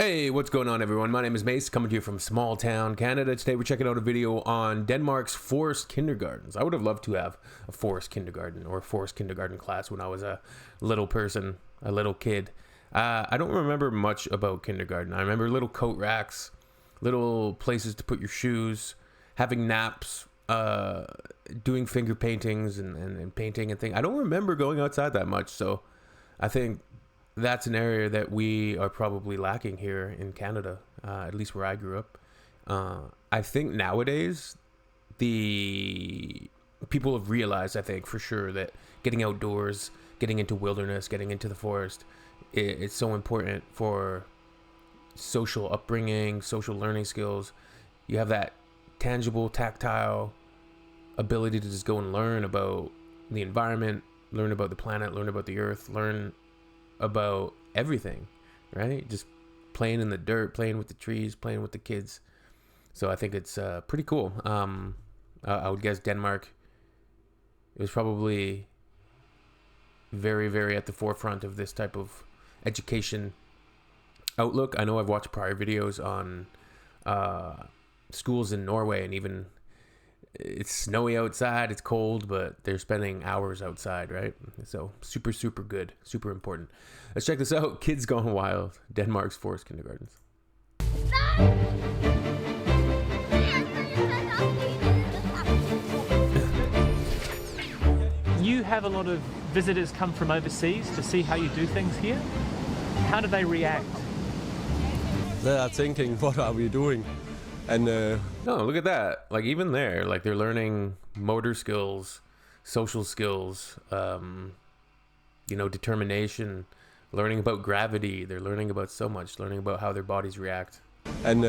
Hey, what's going on, everyone? My name is Mace, coming to you from small town Canada. Today we're checking out a video on Denmark's forest kindergartens. I would have loved to have a forest kindergarten or a forest kindergarten class when I was a little person, a little kid. I don't remember much about kindergarten. I remember little coat racks, little places to put your shoes, having naps, doing finger paintings and painting and things. I don't remember going outside that much, so I think that's an area that we are probably lacking here in Canada, at least where I grew up. I think nowadays the people have realized, I think for sure, that getting outdoors, getting into wilderness, getting into the forest, it's so important for social upbringing, social learning skills. You have that tangible, tactile ability to just go and learn about the environment, learn about the planet, learn about the earth, learn about everything, right? Just playing in the dirt, playing with the trees, playing with the kids. So I think it's pretty cool. I would guess Denmark is probably very, very at the forefront of this type of education outlook. I know I've watched prior videos on schools in Norway, and even it's snowy outside, it's cold, but they're spending hours outside, right? So super, super good, super important. Let's check this out. Kids Gone Wild, Denmark's forest kindergartens. You have a lot of visitors come from overseas to see how you do things here. How do they react? They are thinking, what are we doing? And no, look at that. Like even there, like they're learning motor skills, social skills, determination, learning about gravity. They're learning about so much, learning about how their bodies react. And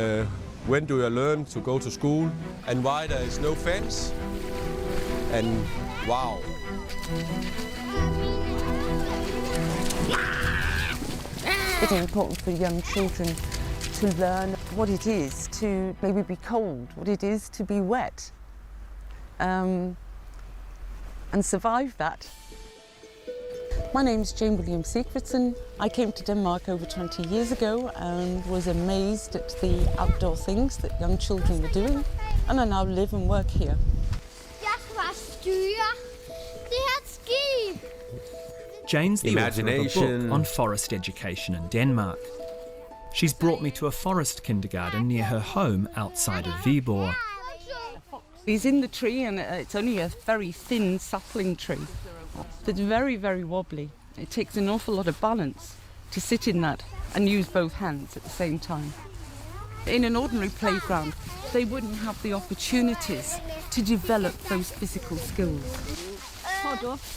when do you learn to go to school? And why there is no fence? And wow. It's important for young children to learn what it is to maybe be cold, what it is to be wet, and survive that. My name's Jane William Sigfridson. I came to Denmark over 20 years ago and was amazed at the outdoor things that young children were doing, and I now live and work here. Jane's the author of a Imagination. book on forest education in Denmark. She's brought me to a forest kindergarten near her home outside of Viborg. He's in the tree, and it's only a very thin sapling tree. It's very, very wobbly. It takes an awful lot of balance to sit in that and use both hands at the same time. In an ordinary playground, they wouldn't have the opportunities to develop those physical skills.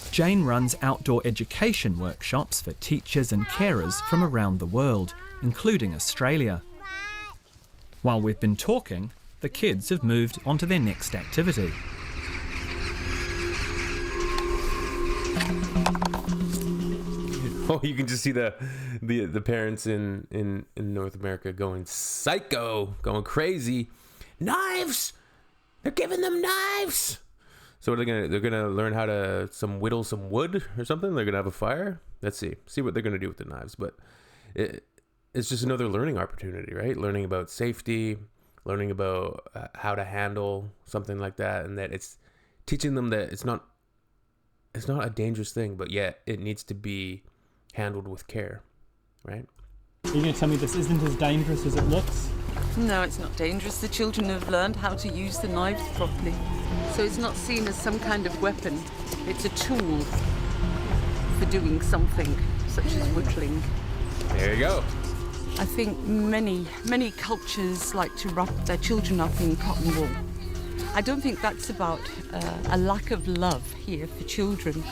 Jane runs outdoor education workshops for teachers and carers from around the world, including Australia. While we've been talking, the kids have moved on to their next activity. Oh, you can just see the parents in North America going psycho, going crazy. Knives! They're giving them knives! So what are they're gonna learn how to whittle some wood or something? They're gonna have a fire? Let's see what they're gonna do with the knives. But it's just another learning opportunity, right? Learning about safety, learning about how to handle something like that, and that it's teaching them that it's not a dangerous thing, but yet it needs to be handled with care, right? Are you going to tell me this isn't as dangerous as it looks? No, it's not dangerous. The children have learned how to use the knives properly. So it's not seen as some kind of weapon. It's a tool for doing something, such as whittling. There you go. I think many cultures like to wrap their children up in cotton wool. I don't think that's about a lack of love here for children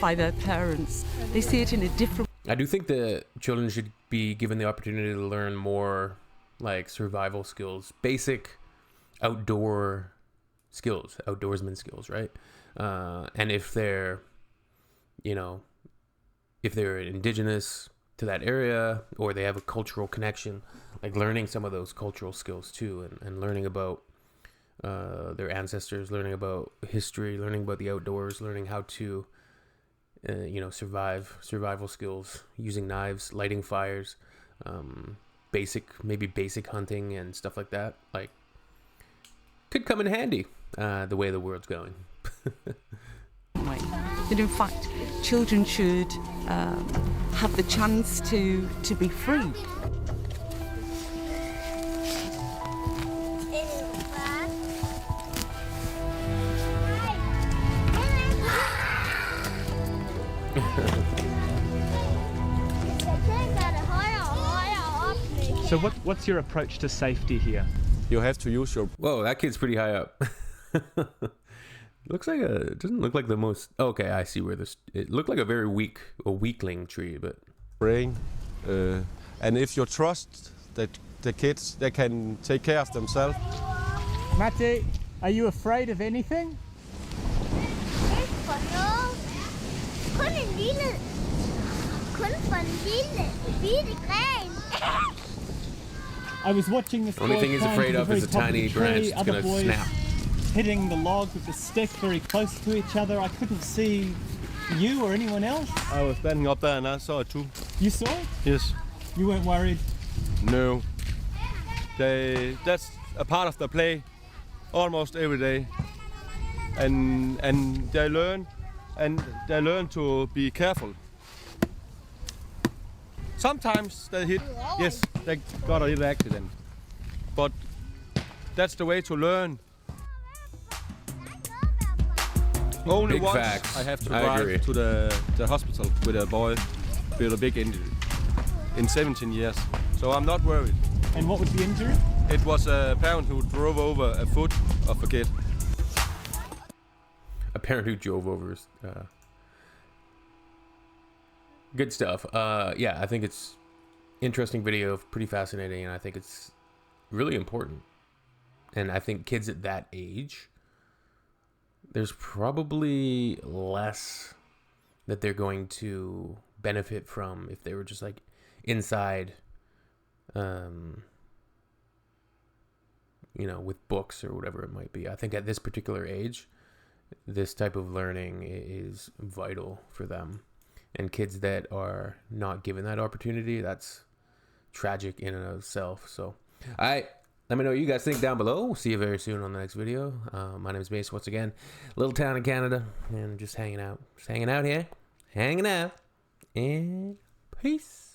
by their parents. They see it in a different I do think that children should be given the opportunity to learn more like survival skills, basic outdoor skills, outdoorsman skills, right? And if they're indigenous to that area, or they have a cultural connection, like learning some of those cultural skills too, and learning about their ancestors, learning about history, learning about the outdoors, learning how to survival skills, using knives, lighting fires, maybe basic hunting and stuff like that, like, could come in handy the way the world's going. Way. That in fact, children should have the chance to be free. So what's your approach to safety here? You have to use your Whoa, that kid's pretty high up. It doesn't look like the most. Okay, I see where this. It looked like a very weakling tree, but brain, and if you trust that the kids, they can take care of themselves. Matti, are you afraid of anything? I was watching this. The only thing he's afraid of is a tiny branch that's gonna snap. Hitting the log with the stick very close to each other. I couldn't see you or anyone else. I was standing up there and I saw it too. You saw it? Yes. You weren't worried? No. That's a part of the play, almost every day, and they learn to be careful. Sometimes they hit. Yes, they got a little accident, but that's the way to learn. Only Big once facts. I have to I drive agree. to the hospital with a boy with a big injury in 17 years. So I'm not worried. And what was the injury? It was a parent who drove over a foot of a kid. A parent who drove over. Good stuff. Yeah, I think it's interesting video, pretty fascinating, and I think it's really important. And I think kids at that age, there's probably less that they're going to benefit from if they were just like inside, with books or whatever it might be. I think at this particular age, this type of learning is vital for them. And kids that are not given that opportunity, that's tragic in and of itself. So, let me know what you guys think down below. We'll see you very soon on the next video. My name is Mace once again. Little town in Canada. And just hanging out. Just hanging out here. Hanging out. And peace.